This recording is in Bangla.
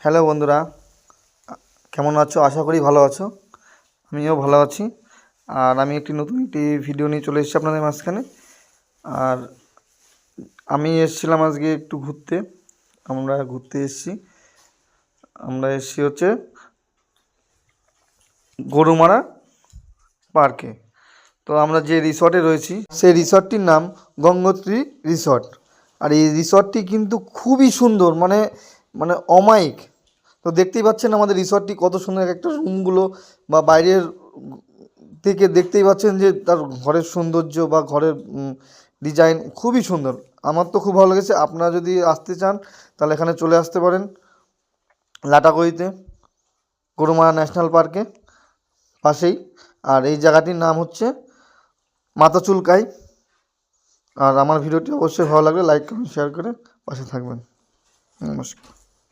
হ্যালো বন্ধুরা, কেমন আছো? আশা করি ভালো আছো। আমিও ভালো আছি। আর আমি নতুন একটি ভিডিও নিয়ে চলে এসেছি আপনাদের মাঝখানে। আর আমি এসেছিলাম আজকে একটু ঘুরতে। আমরা ঘুরতে এসেছি। আমরা এসেছি হচ্ছে গরুমারা পার্কে। তো আমরা যে রিসর্টে রয়েছি সেই রিসর্টটির নাম গঙ্গোত্রী রিসর্ট। আর এই রিসর্টটি কিন্তু খুবই সুন্দর, মানে মানে অমায়িক। তো দেখতেই পাচ্ছেন আমাদের রিসর্টটি কত সুন্দর, একটা রুমগুলো বা বাইরের থেকে দেখতেই পাচ্ছেন যে তার ঘরের সৌন্দর্য বা ঘরের ডিজাইন খুবই সুন্দর। আমার তো খুব ভালো লেগেছে। আপনারা যদি আসতে চান তাহলে এখানে চলে আসতে পারেন, লাটাগুড়িতে গরুমারা ন্যাশনাল পার্কে পাশেই। আর এই জায়গাটির নাম হচ্ছে মাথাচুলকাই। আর আমার ভিডিওটি অবশ্যই ভালো লাগলে লাইক কমেন্ট শেয়ার করে পাশে থাকবেন। নমস্কার।